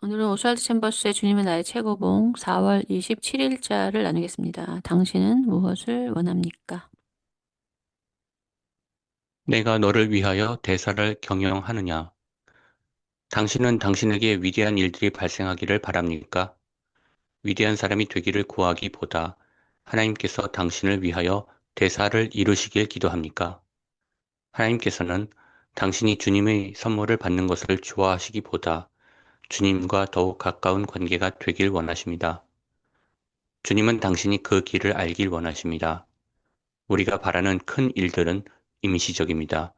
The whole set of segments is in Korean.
오늘은 오스왈드 챔버스의 주님은 나의 최고봉 4월 27일자를 나누겠습니다. 당신은 무엇을 원합니까? 내가 너를 위하여 대사를 경영하느냐? 당신은 당신에게 위대한 일들이 발생하기를 바랍니까? 위대한 사람이 되기를 구하기보다 하나님께서 당신을 위하여 대사를 이루시길 기도합니까? 하나님께서는 당신이 주님의 선물을 받는 것을 좋아하시기보다 주님과 더욱 가까운 관계가 되길 원하십니다. 주님은 당신이 그 길을 알길 원하십니다. 우리가 바라는 큰 일들은 임시적입니다.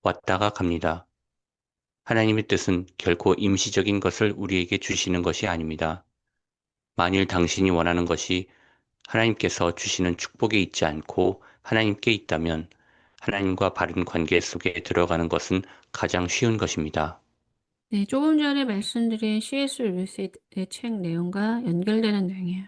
왔다가 갑니다. 하나님의 뜻은 결코 임시적인 것을 우리에게 주시는 것이 아닙니다. 만일 당신이 원하는 것이 하나님께서 주시는 축복에 있지 않고 하나님께 있다면 하나님과 바른 관계 속에 들어가는 것은 가장 쉬운 것입니다. 네, 조금 전에 말씀드린 C.S. 루이스의 책 내용과 연결되는 내용이에요.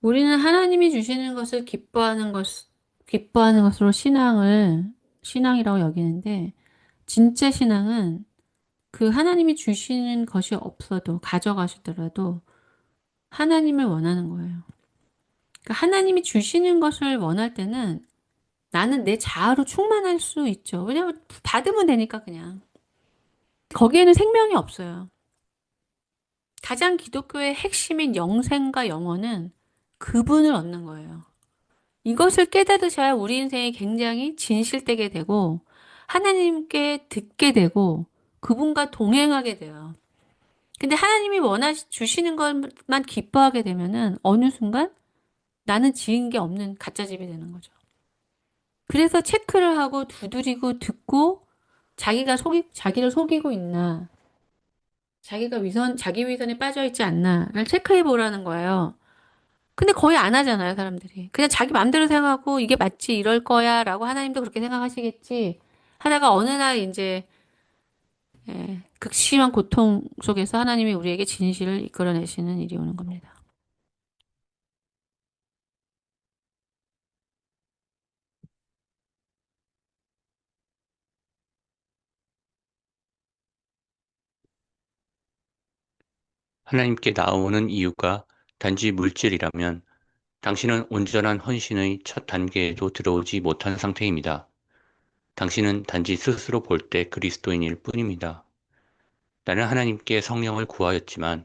우리는 하나님이 주시는 것을 기뻐하는 것으로 신앙이라고 여기는데, 진짜 신앙은 그 하나님이 주시는 것이 없어도, 가져가시더라도 하나님을 원하는 거예요. 그러니까 하나님이 주시는 것을 원할 때는 나는 내 자아로 충만할 수 있죠. 왜냐면 받으면 되니까 그냥. 거기에는 생명이 없어요. 가장 기독교의 핵심인 영생과 영혼은 그분을 얻는 거예요. 이것을 깨달으셔야 우리 인생이 굉장히 진실되게 되고 하나님께 듣게 되고 그분과 동행하게 돼요. 근데 하나님이 주시는 것만 기뻐하게 되면은 어느 순간 나는 지은 게 없는 가짜 집이 되는 거죠. 그래서 체크를 하고 두드리고 듣고 자기를 속이고 있나, 자기 위선에 빠져 있지 않나를 체크해 보라는 거예요. 근데 거의 안 하잖아요, 사람들이. 그냥 자기 마음대로 생각하고 이게 맞지, 이럴 거야, 라고 하나님도 그렇게 생각하시겠지. 하다가 어느 날 이제, 극심한 고통 속에서 하나님이 우리에게 진실을 이끌어내시는 일이 오는 겁니다. 하나님께 나아오는 이유가 단지 물질이라면 당신은 온전한 헌신의 첫 단계에도 들어오지 못한 상태입니다. 당신은 단지 스스로 볼 때 그리스도인일 뿐입니다. 나는 하나님께 성령을 구하였지만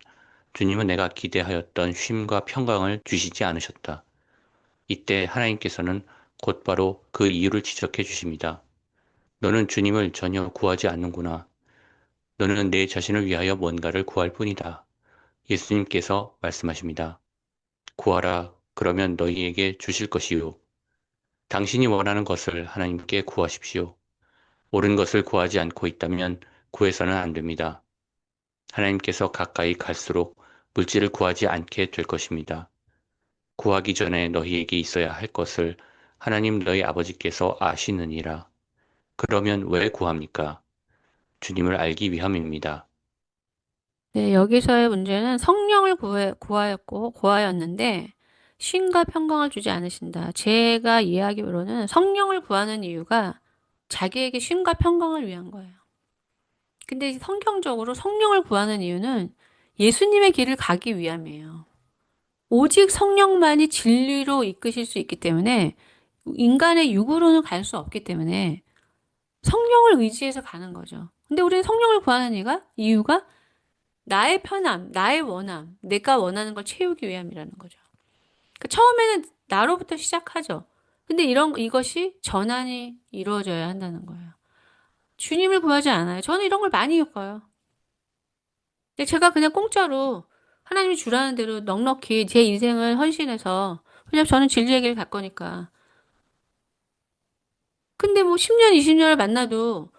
주님은 내가 기대하였던 쉼과 평강을 주시지 않으셨다. 이때 하나님께서는 곧바로 그 이유를 지적해 주십니다. 너는 주님을 전혀 구하지 않는구나. 너는 내 자신을 위하여 뭔가를 구할 뿐이다. 예수님께서 말씀하십니다. 구하라. 그러면 너희에게 주실 것이요. 당신이 원하는 것을 하나님께 구하십시오. 옳은 것을 구하지 않고 있다면 구해서는 안 됩니다. 하나님께서 가까이 갈수록 물질을 구하지 않게 될 것입니다. 구하기 전에 너희에게 있어야 할 것을 하나님 너희 아버지께서 아시느니라. 그러면 왜 구합니까? 주님을 알기 위함입니다. 네, 여기서의 문제는 성령을 구하였는데, 쉼과 평강을 주지 않으신다. 제가 이해하기로는 성령을 구하는 이유가 자기에게 쉼과 평강을 위한 거예요. 근데 성경적으로 성령을 구하는 이유는 예수님의 길을 가기 위함이에요. 오직 성령만이 진리로 이끄실 수 있기 때문에 인간의 육으로는 갈 수 없기 때문에 성령을 의지해서 가는 거죠. 근데 우리는 성령을 구하는 이유가 나의 편함, 나의 원함, 내가 원하는 걸 채우기 위함이라는 거죠. 그러니까 처음에는 나로부터 시작하죠. 근데 이것이 전환이 이루어져야 한다는 거예요. 주님을 구하지 않아요. 저는 이런 걸 많이 겪어요. 근데 제가 그냥 공짜로 하나님이 주라는 대로 넉넉히 제 인생을 헌신해서, 왜냐면 저는 진리의 길을 갈 거니까. 근데 뭐 10년, 20년을 만나도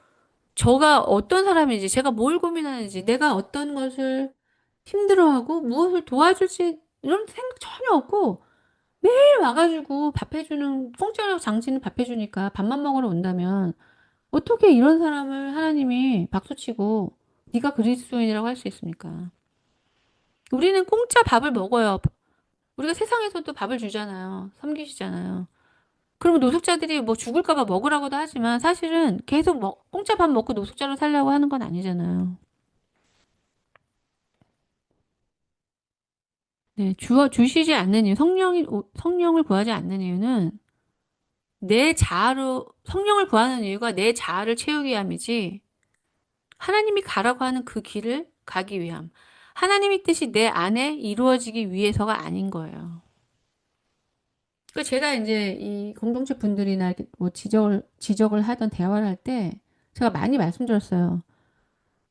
저가 어떤 사람인지, 제가 뭘 고민하는지, 내가 어떤 것을 힘들어하고 무엇을 도와줄지 이런 생각 전혀 없고 매일 와가지고 공짜로 장지는 밥 해주니까 밥만 먹으러 온다면 어떻게 이런 사람을 하나님이 박수치고 네가 그리스도인이라고 할 수 있습니까? 우리는 공짜 밥을 먹어요. 우리가 세상에서도 밥을 주잖아요. 섬기시잖아요. 그러면 노숙자들이 뭐 죽을까 봐 먹으라고도 하지만 사실은 계속 공짜 밥 먹고 노숙자로 살려고 하는 건 아니잖아요. 네, 주시지 않는 이유, 성령을 구하지 않는 이유는 성령을 구하는 이유가 내 자아를 채우기 위함이지, 하나님이 가라고 하는 그 길을 가기 위함. 하나님의 뜻이 내 안에 이루어지기 위해서가 아닌 거예요. 그 제가 이제 이 공동체 분들이나 이렇게 뭐 지적을 하던 대화를 할 때 제가 많이 말씀드렸어요.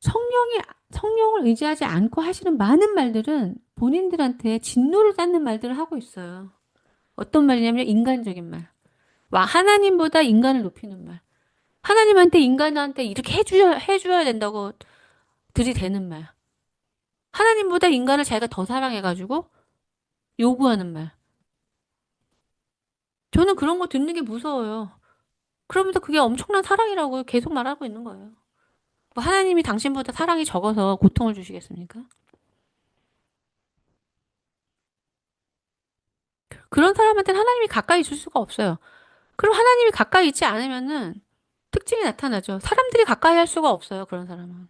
성령이, 성령을 의지하지 않고 하시는 많은 말들은 본인들한테 진노를 쌓는 말들을 하고 있어요. 어떤 말이냐면 인간적인 말. 하나님보다 인간을 높이는 말. 하나님한테 인간한테 이렇게 해줘야 된다고 들이대는 말. 하나님보다 인간을 자기가 더 사랑해가지고 요구하는 말. 저는 그런 거 듣는 게 무서워요. 그러면서 그게 엄청난 사랑이라고 계속 말하고 있는 거예요. 뭐 하나님이 당신보다 사랑이 적어서 고통을 주시겠습니까? 그런 사람한테는 하나님이 가까이 있을 수가 없어요. 그럼 하나님이 가까이 있지 않으면은 특징이 나타나죠. 사람들이 가까이 할 수가 없어요. 그런 사람은.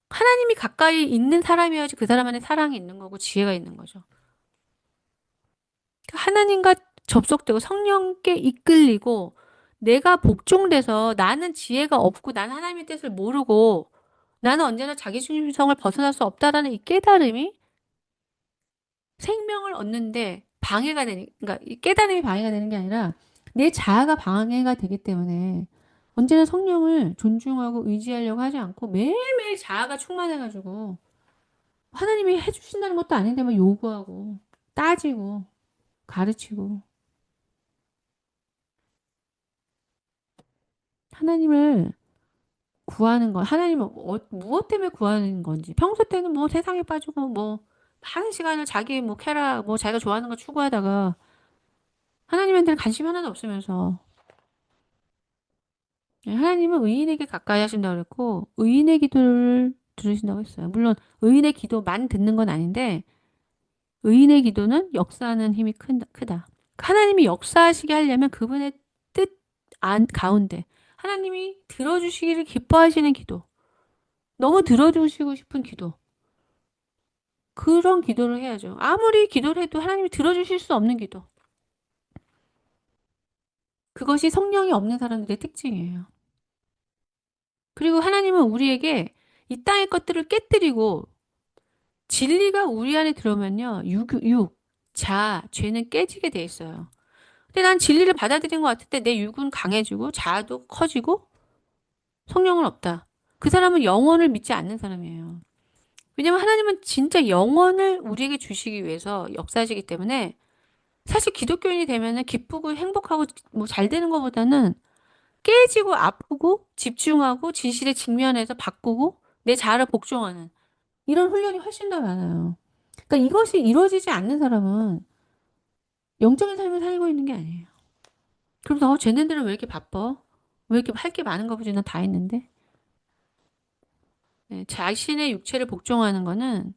하나님이 가까이 있는 사람이어야지 그 사람 안에 사랑이 있는 거고 지혜가 있는 거죠. 하나님과 접속되고 성령께 이끌리고 내가 복종돼서 나는 지혜가 없고 나는 하나님의 뜻을 모르고 나는 언제나 자기중심성을 벗어날 수 없다라는 이 깨달음이 생명을 얻는데 방해가 되는, 그러니까 이 깨달음이 방해가 되는 게 아니라 내 자아가 방해가 되기 때문에 언제나 성령을 존중하고 의지하려고 하지 않고 매일매일 자아가 충만해가지고 하나님이 해주신다는 것도 아닌데 막 요구하고 따지고 가르치고 하나님을 구하는 건 하나님을 무엇 때문에 구하는 건지 평소 때는 뭐 세상에 빠지고 뭐 많은 시간을 자기 뭐 뭐 자기가 좋아하는 거 추구하다가 하나님한테는 관심이 하나도 없으면서 하나님은 의인에게 가까이 하신다고 그랬고 의인의 기도를 들으신다고 했어요. 물론 의인의 기도만 듣는 건 아닌데 의인의 기도는 역사하는 힘이 크다. 하나님이 역사하시게 하려면 그분의 뜻 가운데 하나님이 들어주시기를 기뻐하시는 기도, 너무 들어주시고 싶은 기도, 그런 기도를 해야죠. 아무리 기도를 해도 하나님이 들어주실 수 없는 기도. 그것이 성령이 없는 사람들의 특징이에요. 그리고 하나님은 우리에게 이 땅의 것들을 깨뜨리고 진리가 우리 안에 들어오면요. 죄는 깨지게 돼 있어요. 근데 난 진리를 받아들인 것 같을 때 내 육은 강해지고 자아도 커지고 성령은 없다. 그 사람은 영원을 믿지 않는 사람이에요. 왜냐면 하나님은 진짜 영원을 우리에게 주시기 위해서 역사하시기 때문에 사실 기독교인이 되면은 기쁘고 행복하고 뭐 잘 되는 것보다는 깨지고 아프고 집중하고 진실에 직면해서 바꾸고 내 자아를 복종하는 이런 훈련이 훨씬 더 많아요. 그러니까 이것이 이루어지지 않는 사람은 영적인 삶을 살고 있는 게 아니에요. 그러면서 쟤네들은 왜 이렇게 바빠? 왜 이렇게 할 게 많은가 보지? 난 다 했는데. 네, 자신의 육체를 복종하는 거는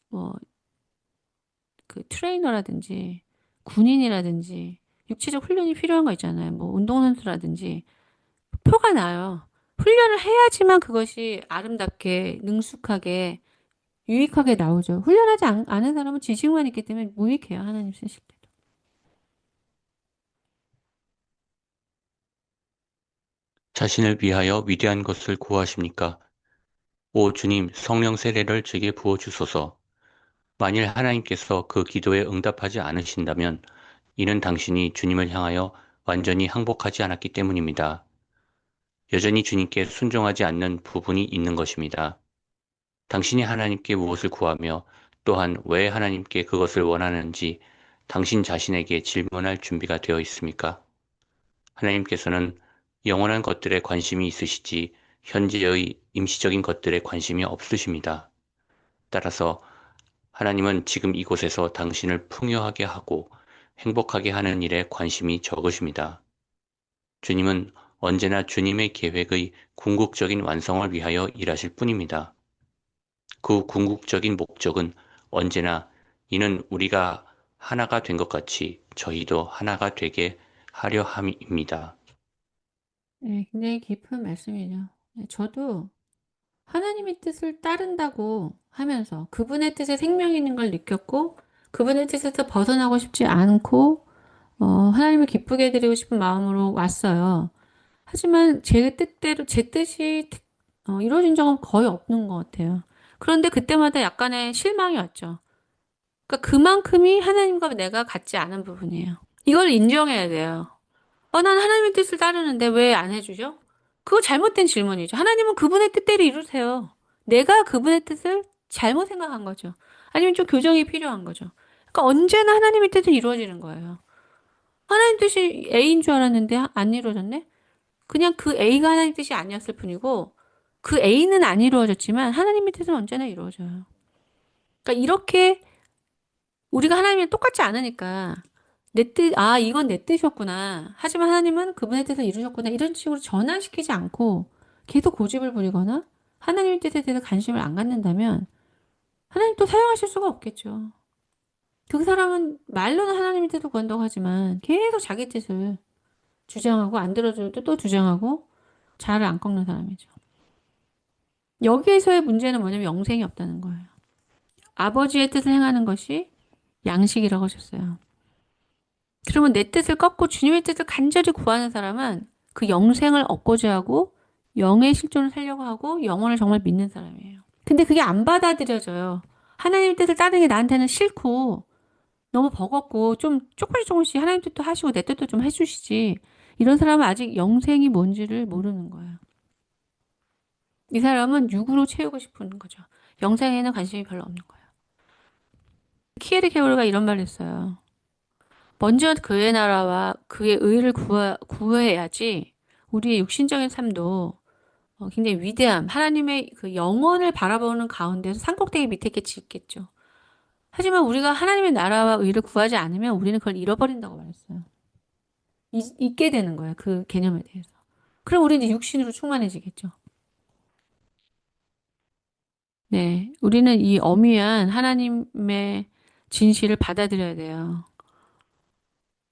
뭐 그 트레이너라든지 군인이라든지 육체적 훈련이 필요한 거 있잖아요. 뭐 운동선수라든지 표가 나요. 훈련을 해야지만 그것이 아름답게 능숙하게 유익하게 나오죠. 훈련하지 않은 사람은 지식만 있기 때문에 무익해요. 하나님 쓰실 때도. 자신을 위하여 위대한 것을 구하십니까? 오 주님, 성령 세례를 제게 부어 주소서. 만일 하나님께서 그 기도에 응답하지 않으신다면 이는 당신이 주님을 향하여 완전히 항복하지 않았기 때문입니다. 여전히 주님께 순종하지 않는 부분이 있는 것입니다. 당신이 하나님께 무엇을 구하며 또한 왜 하나님께 그것을 원하는지 당신 자신에게 질문할 준비가 되어 있습니까? 하나님께서는 영원한 것들에 관심이 있으시지 현재의 임시적인 것들에 관심이 없으십니다. 따라서 하나님은 지금 이곳에서 당신을 풍요하게 하고 행복하게 하는 일에 관심이 적으십니다. 주님은 언제나 주님의 계획의 궁극적인 완성을 위하여 일하실 뿐입니다. 그 궁극적인 목적은 언제나 이는 우리가 하나가 된 것 같이 저희도 하나가 되게 하려 함입니다. 네, 굉장히 깊은 말씀이죠. 네, 저도 하나님의 뜻을 따른다고 하면서 그분의 뜻에 생명이 있는 걸 느꼈고 그분의 뜻에서 벗어나고 싶지 않고 하나님을 기쁘게 해드리고 싶은 마음으로 왔어요. 하지만 제 뜻대로 제 뜻이 이루어진 적은 거의 없는 것 같아요. 그런데 그때마다 약간의 실망이 왔죠. 그러니까 그만큼이 하나님과 내가 같지 않은 부분이에요. 이걸 인정해야 돼요. 난 하나님의 뜻을 따르는데 왜 안 해주죠? 그거 잘못된 질문이죠. 하나님은 그분의 뜻대로 이루세요. 내가 그분의 뜻을 잘못 생각한 거죠. 아니면 좀 교정이 필요한 거죠. 그러니까 언제나 하나님의 뜻은 이루어지는 거예요. 하나님 뜻이 A인 줄 알았는데 안 이루어졌네? 그냥 그 A가 하나님 뜻이 아니었을 뿐이고 그 A는 안 이루어졌지만 하나님의 뜻은 언제나 이루어져요. 그러니까 이렇게 우리가 하나님이랑 똑같지 않으니까 내 뜻, 이건 내 뜻이었구나. 하지만 하나님은 그분의 뜻을 이루셨구나. 이런 식으로 전환시키지 않고 계속 고집을 부리거나 하나님의 뜻에 대해서 관심을 안 갖는다면 하나님 또 사용하실 수가 없겠죠. 그 사람은 말로는 하나님의 뜻을 구한다고 하지만 계속 자기 뜻을 주장하고 안 들어줄 때 또 주장하고 자를 안 꺾는 사람이죠. 여기에서의 문제는 뭐냐면 영생이 없다는 거예요. 아버지의 뜻을 행하는 것이 양식이라고 하셨어요. 그러면 내 뜻을 꺾고 주님의 뜻을 간절히 구하는 사람은 그 영생을 얻고자 하고 영의 실존을 살려고 하고 영혼을 정말 믿는 사람이에요. 근데 그게 안 받아들여져요. 하나님의 뜻을 따르는 게 나한테는 싫고 너무 버겁고 좀 조금씩 하나님 뜻도 하시고 내 뜻도 좀 해주시지. 이런 사람은 아직 영생이 뭔지를 모르는 거예요. 이 사람은 육으로 채우고 싶은 거죠. 영생에는 관심이 별로 없는 거예요. 키에르케고르가 이런 말을 했어요. 먼저 그의 나라와 그의 의를 구해야지 우리의 육신적인 삶도 굉장히 위대함, 하나님의 그 영원을 바라보는 가운데서 산꼭대기 밑에 있겠지 있겠죠. 하지만 우리가 하나님의 나라와 의를 구하지 않으면 우리는 그걸 잃어버린다고 말했어요. 잊게 되는 거예요. 그 개념에 대해서. 그럼 우리는 이제 육신으로 충만해지겠죠. 네. 우리는 이 엄위한 하나님의 진실을 받아들여야 돼요.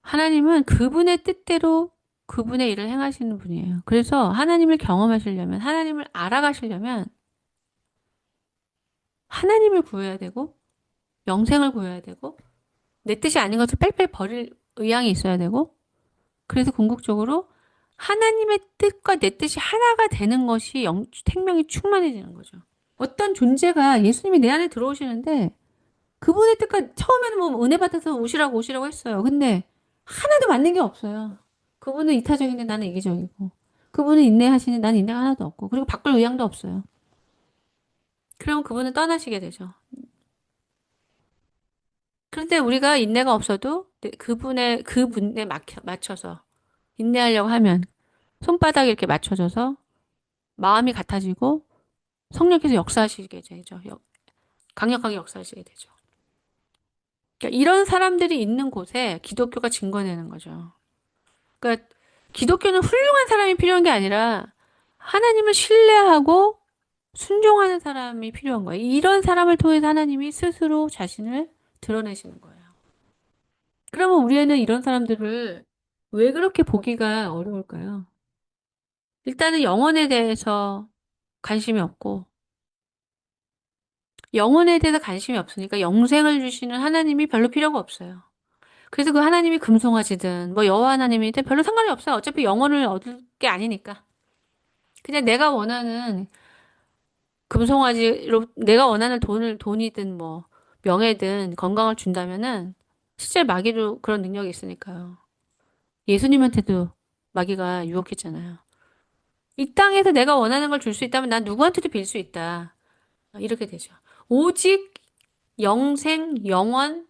하나님은 그분의 뜻대로 그분의 일을 행하시는 분이에요. 그래서 하나님을 경험하시려면, 하나님을 알아가시려면, 하나님을 구해야 되고, 영생을 구해야 되고, 내 뜻이 아닌 것을 뺄뺄 버릴 의향이 있어야 되고, 그래서 궁극적으로 하나님의 뜻과 내 뜻이 하나가 되는 것이 생명이 충만해지는 거죠. 어떤 존재가 예수님이 내 안에 들어오시는데, 그분의 뜻과 처음에는 뭐 은혜 받아서 오시라고 했어요. 근데 하나도 맞는 게 없어요. 그분은 이타적인데 나는 이기적이고. 그분은 인내하시는데 나는 인내가 하나도 없고. 그리고 바꿀 의향도 없어요. 그럼 그분은 떠나시게 되죠. 그런데 우리가 인내가 없어도 그분에 맞춰서 인내하려고 하면 손바닥에 이렇게 맞춰져서 마음이 같아지고 성령께서 역사하시게 되죠. 강력하게 역사하시게 되죠. 그러니까 이런 사람들이 있는 곳에 기독교가 증거되는 거죠. 그러니까 기독교는 훌륭한 사람이 필요한 게 아니라 하나님을 신뢰하고 순종하는 사람이 필요한 거예요. 이런 사람을 통해서 하나님이 스스로 자신을 드러내시는 거예요. 그러면 우리는 이런 사람들을 왜 그렇게 보기가 어려울까요? 일단은 영혼에 대해서 관심이 없고, 영혼에 대해서 관심이 없으니까 영생을 주시는 하나님이 별로 필요가 없어요. 그래서 그 하나님이 금송아지든 뭐 여호와 하나님이든 별로 상관이 없어요. 어차피 영혼을 얻을 게 아니니까. 그냥 내가 원하는 금송아지로 내가 원하는 돈이든 뭐 명예든 건강을 준다면은 실제 마귀도 그런 능력이 있으니까요. 예수님한테도 마귀가 유혹했잖아요. 이 땅에서 내가 원하는 걸 줄 수 있다면 난 누구한테도 빌 수 있다. 이렇게 되죠. 오직 영생, 영원,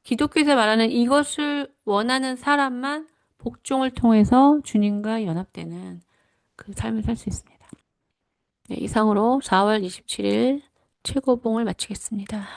기독교에서 말하는 이것을 원하는 사람만 복종을 통해서 주님과 연합되는 그 삶을 살 수 있습니다. 네, 이상으로 4월 27일 최고봉을 마치겠습니다.